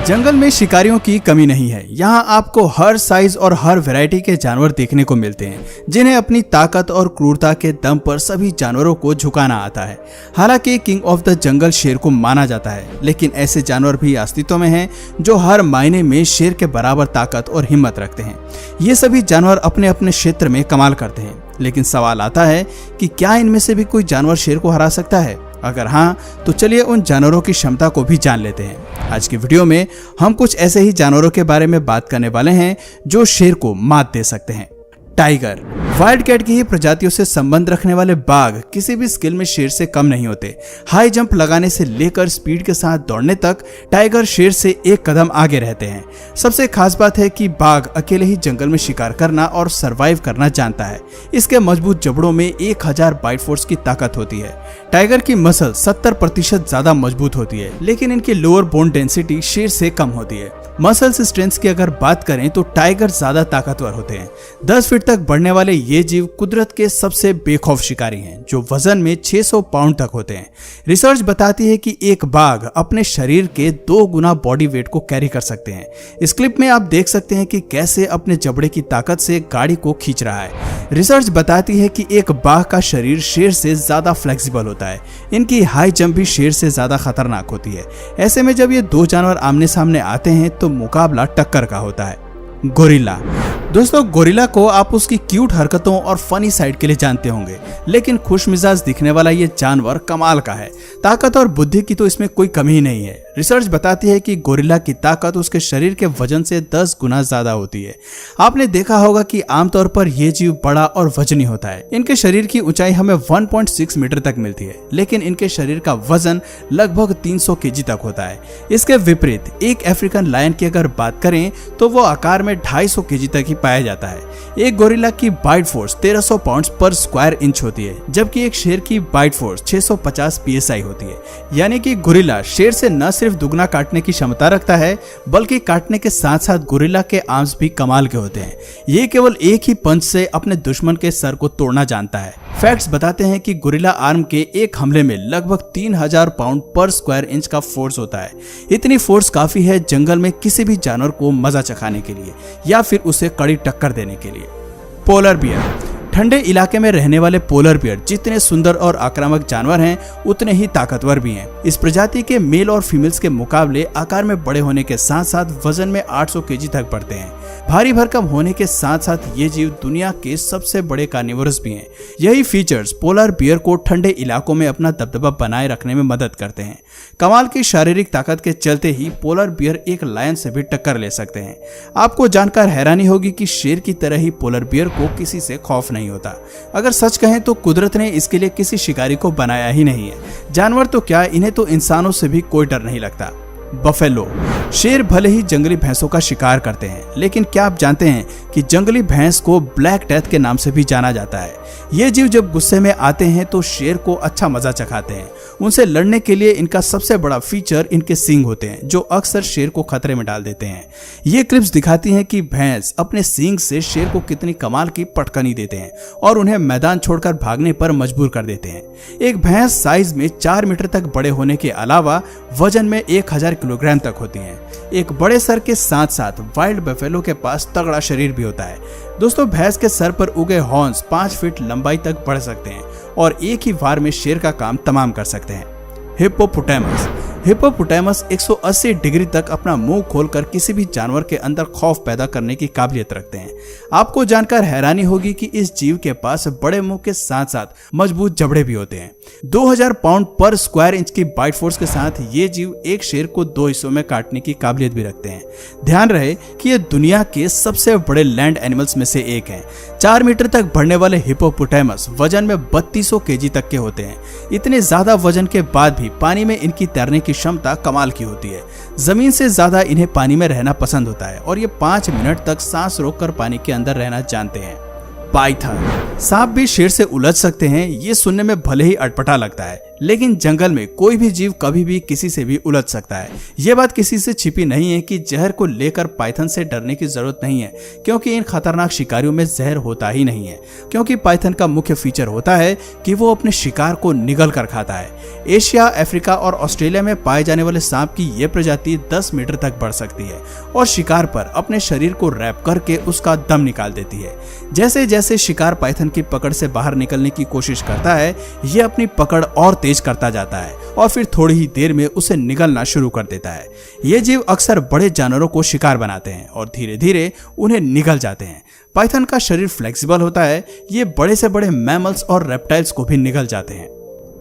जंगल में शिकारियों की कमी नहीं है। यहाँ आपको हर साइज और हर वैरायटी के जानवर देखने को मिलते हैं, जिन्हें अपनी ताकत और क्रूरता के दम पर सभी जानवरों को झुकाना आता है। हालांकि किंग ऑफ द जंगल शेर को माना जाता है, लेकिन ऐसे जानवर भी अस्तित्व में हैं जो हर मायने में शेर के बराबर ताकत और हिम्मत रखते हैं। ये सभी जानवर अपने अपने क्षेत्र में कमाल करते हैं, लेकिन सवाल आता है कि क्या इनमें से भी कोई जानवर शेर को हरा सकता है? अगर हाँ, तो चलिए उन जानवरों की क्षमता को भी जान लेते हैं। आज की वीडियो में हम कुछ ऐसे ही जानवरों के बारे में बात करने वाले हैं जो शेर को मात दे सकते हैं। टाइगर। वाइल्ड कैट की ही प्रजातियों से संबंध रखने वाले बाघ किसी भी स्किल में शेर से कम नहीं होते। हाई जंप लगाने से लेकर स्पीड के साथ दौड़ने तक टाइगर शेर से एक कदम आगे रहते हैं। सबसे खास बात है कि बाघ अकेले ही जंगल में शिकार करना और सरवाइव करना जानता है। इसके मजबूत जबड़ों में 1000 बाइट फोर्स की ताकत होती है। टाइगर की मसल 70% ज्यादा मजबूत होती है, लेकिन इनकी लोअर बोन डेंसिटी शेर से कम होती है। मसल्स स्ट्रेंथ की अगर बात करें तो टाइगर ज्यादा ताकतवर होते हैं। 10 फीट तक बढ़ने वाले ये जीव कुदरत के सबसे बेखौफ शिकारी हैं, जो वजन में 600 पाउंड तक होते हैं। रिसर्च बताती है कि एक बाघ अपने शरीर के 2 गुना बॉडी वेट को कैरी कर सकते हैं। इस क्लिप में आप देख सकते हैं कि कैसे अपने जबड़े की ताकत से गाड़ी को खींच रहा है। रिसर्च बताती है कि एक बाघ का शरीर शेर से ज्यादा फ्लेक्सिबल होता है। इनकी हाई जंप भी शेर से ज्यादा खतरनाक होती है। ऐसे में जब ये 2 जानवर आमने सामने आते हैं तो मुकाबला टक्कर का होता है। गोरिल्ला। दोस्तों, गोरिल्ला को आप उसकी क्यूट हरकतों और फनी साइड के लिए जानते होंगे, लेकिन खुशमिजाज दिखने वाला ये जानवर कमाल का है। ताकत और बुद्धि की तो इसमें कोई कमी ही नहीं है। रिसर्च बताती है कि गोरिल्ला की ताकत उसके शरीर के वजन से 10 गुना ज्यादा होती है। आपने देखा होगा कि आमतौर पर यह जीव बड़ा और वजनी होता है। इनके शरीर की ऊंचाई हमें 1.6 मीटर तक मिलती है, लेकिन इनके शरीर का वजन लगभग 300 केजी तक होता है। इसके विपरीत एक अफ्रीकन लायन की अगर बात करें तो वो आकार में 250 केजी तक ही पाया जाता है। एक गोरिल्ला की बाइट फोर्स 1300 पाउंड पर स्क्वायर इंच होती है, जबकि एक शेर की बाइट फोर्स 650 psi होती है। यानी कि गोरिल्ला शेर से न सिर्फ दुगना काटने की क्षमता रखता है, बल्कि काटने के साथ साथ गोरिल्ला के आर्म्स भी कमाल के होते हैं। ये केवल एक ही पंच से अपने दुश्मन के सर को तोड़ना जानता है। फैक्ट्स बताते हैं कि गोरिल्ला आर्म के एक हमले में लगभग 3000 पाउंड पर स्क्वायर इंच का फोर्स होता है। इतनी फोर्स काफी है जंगल में किसी भी जानवर को मजा चखाने के लिए या फिर उसे कड़ी टक्कर देने के लिए। Polar bear. ठंडे इलाके में रहने वाले पोलर बियर जितने सुंदर और आक्रामक जानवर हैं, उतने ही ताकतवर भी हैं। इस प्रजाति के मेल और फीमेल्स के मुकाबले आकार में बड़े होने के साथ साथ वजन में 800 केजी तक बढ़ते हैं। भारी भरकम होने के साथ साथ ये जीव दुनिया के सबसे बड़े कार्निवोरस भी हैं। यही फीचर्स पोलर बियर को ठंडे इलाकों में अपना दबदबा बनाए रखने में मदद करते हैं। कमाल की शारीरिक ताकत के चलते ही पोलर बियर एक लायन से भी टक्कर ले सकते हैं। आपको जानकर हैरानी होगी कि शेर की तरह ही पोलर बियर को किसी से खौफ नहीं होता। अगर सच कहें तो कुदरत ने इसके लिए किसी शिकारी को बनाया ही नहीं है। जानवर तो क्या, इन्हें तो इंसानों से भी कोई डर नहीं लगता। बफेलो। शेर भले ही जंगली भैंसों का शिकार करते हैं, लेकिन क्या आप जानते हैं कि जंगली भैंस को ब्लैक डेथ के नाम से भी जाना जाता है। ये जीव जब गुस्से में आते हैं तो शेर को अच्छा मजा चखाते हैं। उनसे लड़ने के लिए इनका सबसे बड़ा फीचर इनके सींग होते हैं, जो अक्सर शेर को खतरे में डाल देते हैं। ये क्लिप्स दिखाती हैं कि भैंस अपने सींग से शेर को कितनी कमाल की पटकनी देते हैं और उन्हें मैदान छोड़कर भागने पर मजबूर कर देते हैं। एक भैंस साइज में 4 मीटर तक बड़े होने के अलावा वजन में 1000 किलोग्राम तक होती हैं। एक बड़े सर के साथ साथ वाइल्ड बफेलो के पास तगड़ा शरीर भी होता है। दोस्तों, भैंस के सर पर उगे हॉर्न्स 5 फीट लंबाई तक बढ़ सकते हैं और एक ही बार में शेर का काम तमाम कर सकते हैं। हिप्पोपोटामस। हिप्पोपोटामस 180 डिग्री तक अपना मुंह खोलकर किसी भी जानवर के अंदर खौफ पैदा करने की काबिलियत रखते हैं। आपको जानकर हैरानी होगी कि इस जीव के पास बड़े मुंह के साथ साथ मजबूत जबड़े भी होते हैं। 2000 पाउंड पर स्क्वायर इंच की बाइट फोर्स के साथ ये जीव एक शेर को 2 हिस्सों में काटने की काबिलियत भी रखते हैं। ध्यान रहे कि ये दुनिया के सबसे बड़े लैंड एनिमल्स में से एक है। 4 मीटर तक बढ़ने वाले हिप्पोपोटामस वजन में 3200 केजी तक के होते हैं। इतने ज्यादा वजन के बाद भी पानी में इनकी तैरने की क्षमता कमाल की होती है। जमीन से ज्यादा इन्हें पानी में रहना पसंद होता है और ये 5 मिनट तक सांस रोककर पानी के अंदर रहना जानते हैं। पाइथन। सांप भी शेर से उलझ सकते हैं। ये सुनने में भले ही अटपटा लगता है, लेकिन जंगल में कोई भी जीव कभी भी किसी से भी उलझ सकता है। ये बात किसी से छिपी नहीं है कि जहर को लेकर पाइथन से डरने की जरूरत नहीं है, क्योंकि इन खतरनाक शिकारियों में जहर होता ही नहीं है। क्योंकि पाइथन का मुख्य फीचर होता है कि वो अपने शिकार को निगल कर खाता है। एशिया, अफ्रीका और ऑस्ट्रेलिया में पाए जाने वाले सांप की यह प्रजाति 10 मीटर तक बढ़ सकती है और शिकार पर अपने शरीर को रैप करके उसका दम निकाल देती है। जैसे जैसे शिकार पाइथन की पकड़ से बाहर निकलने की कोशिश करता है, ये अपनी पकड़ और तेज करता जाता है और फिर थोड़ी ही देर में उसे निगलना शुरू कर देता है। ये जीव अक्सर बड़े जानवरों को शिकार बनाते हैं और धीरे धीरे उन्हें निगल जाते हैं। पाइथन का शरीर फ्लेक्सिबल होता है, ये बड़े से बड़े मैमल्स और रेप्टाइल्स को भी निगल जाते हैं।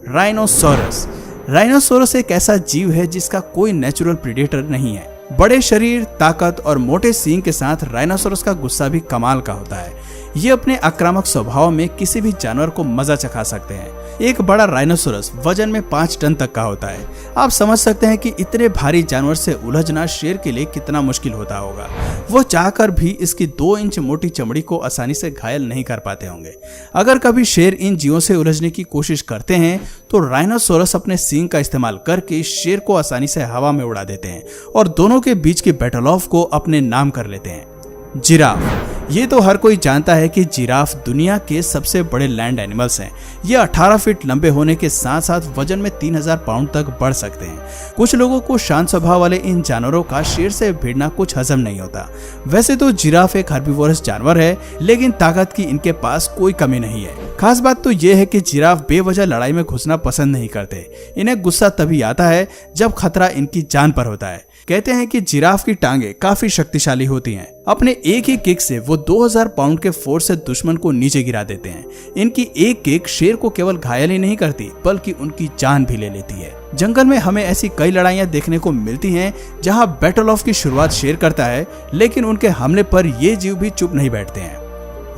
राइनोसोरस। राइनोसोरस एक ऐसा जीव है जिसका कोई नेचुरल प्रेडेटर नहीं है। बड़े शरीर, ताकत और मोटे सींग के साथ राइनोसोरस का गुस्सा भी कमाल का होता है। ये अपने आक्रामक स्वभाव में किसी भी जानवर को मजा चखा सकते हैं। एक बड़ा राइनोसोरस वजन में 5 टन तक का होता है। आप समझ सकते हैं कि इतने भारी जानवर से उलझना शेर के लिए कितना मुश्किल होता होगा। वो चाहकर भी इसकी 2 इंच मोटी चमड़ी को आसानी से घायल नहीं कर पाते होंगे। अगर कभी शेर इन जीवों से उलझने की कोशिश करते हैं तो राइनोसोरस अपने सींग का इस्तेमाल करके शेर को आसानी से हवा में उड़ा देते हैं और दोनों के बीच की बैटल ऑफ को अपने नाम कर लेते हैं। जिराफ। ये तो हर कोई जानता है कि जिराफ दुनिया के सबसे बड़े लैंड एनिमल्स हैं। ये 18 फीट लंबे होने के साथ साथ वजन में 3000 पाउंड तक बढ़ सकते हैं। कुछ लोगों को शांत स्वभाव वाले इन जानवरों का शेर से भिड़ना कुछ हजम नहीं होता। वैसे तो जिराफ एक हर्बीवोरस जानवर है, लेकिन ताकत की इनके पास कोई कमी नहीं है। खास बात तो ये है कि जिराफ बेवजह लड़ाई में घुसना पसंद नहीं करते। इन्हें गुस्सा तभी आता है जब खतरा इनकी जान पर होता है। कहते हैं कि जिराफ की टांगे काफी शक्तिशाली होती हैं। अपने एक ही किक से वो 2000 पाउंड के फोर्स से दुश्मन को नीचे गिरा देते हैं। इनकी एक किक शेर को केवल घायल ही नहीं करती बल्कि उनकी जान भी ले लेती है। जंगल में हमें ऐसी कई लड़ाइयां देखने को मिलती हैं जहां बैटल ऑफ की शुरुआत शेर करता है, लेकिन उनके हमले पर ये जीव भी चुप नहीं बैठते हैं।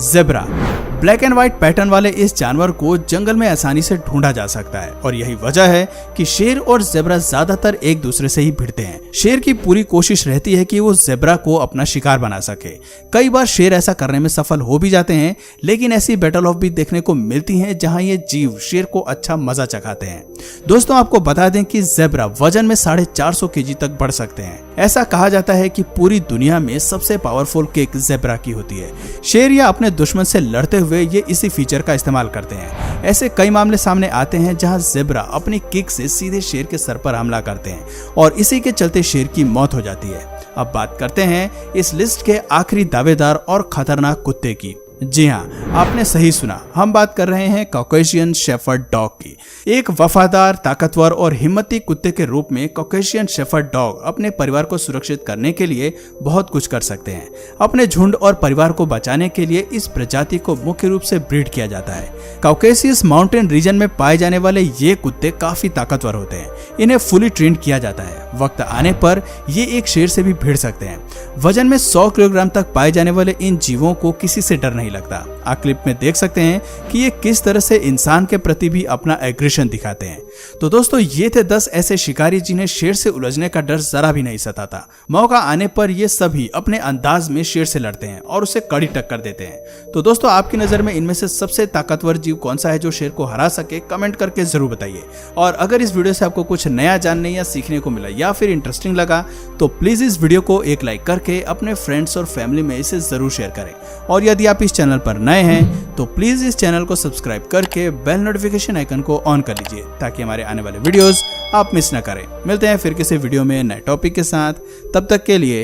Zebra. Black and white pattern वाले इस जानवर को जंगल में आसानी से ढूंढा जा सकता है और यही वजह है कि शेर और ज़ेब्रा ज्यादातर एक दूसरे से ही भिड़ते हैं। शेर की पूरी कोशिश रहती है कि वो ज़ेब्रा को अपना शिकार बना सके। कई बार शेर ऐसा करने में सफल हो भी जाते हैं, लेकिन ऐसी बैटल ऑफ भी देखने को मिलती हैं जहां ये जीव शेर को अच्छा मजा चखाते हैं। दोस्तों, आपको बता दें कि ज़ेब्रा वजन में 450 केजी तक बढ़ सकते हैं। ऐसा कहा जाता है कि पूरी दुनिया में सबसे पावरफुल किक ज़ेब्रा की होती है। शेर या अपने दुश्मन से लड़ते हुए ये इसी फीचर का इस्तेमाल करते हैं। ऐसे कई मामले सामने आते हैं जहां ज़ेब्रा अपनी किक से सीधे शेर के सर पर हमला करते हैं और इसी के चलते शेर की मौत हो जाती है। अब बात करते हैं इस लिस्ट के आखिरी दावेदार और खतरनाक कुत्ते की। जी हाँ, आपने सही सुना, हम बात कर रहे हैं कॉकेशियन शेफर्ड डॉग की। एक वफादार, ताकतवर और हिम्मती कुत्ते के रूप में कॉकेशियन शेफर्ड डॉग अपने परिवार को सुरक्षित करने के लिए बहुत कुछ कर सकते हैं। अपने झुंड और परिवार को बचाने के लिए इस प्रजाति को मुख्य रूप से ब्रीड किया जाता है। कॉकेशियस माउंटेन रीजन में पाए जाने वाले ये कुत्ते काफी ताकतवर होते हैं। इन्हें फुली ट्रेंड किया जाता है। वक्त आने पर ये एक शेर से भी भिड़ सकते हैं। वजन में 100 किलोग्राम तक पाए जाने वाले इन जीवों को किसी से डर नहीं लगता। आप क्लिप में देख सकते हैं कि ये किस तरह से इंसान के प्रति भी अपना एग्रेशन दिखाते हैं। तो दोस्तों, ये थे 10 ऐसे शिकारी जिन्हें शेर से उलझने का डर जरा भी नहीं सताता। मौका आने पर ये सभी अपने अंदाज में शेर से लड़ते हैं और उसे कड़ी टक्कर देते हैं। तो दोस्तों, आपकी नजर में इनमें से सबसे ताकतवर जीव कौन सा है जो शेर को हरा सके? कमेंट करके जरूर बताइए। और अगर इस वीडियो से आपको कुछ नया जानने या सीखने को मिला या फिर इंटरेस्टिंग लगा तो प्लीज इस वीडियो को एक लाइक करके अपने फ्रेंड्स और फैमिली में इसे जरूर शेयर करें। और यदि आप इस चैनल पर नए हैं तो प्लीज इस चैनल को सब्सक्राइब करके बेल नोटिफिकेशन आइकन को ऑन कर लीजिए ताकि हमारे आने वाले वीडियोस आप मिस ना करें। मिलते हैं फिर किसी वीडियो में नए टॉपिक के साथ। तब तक के लिए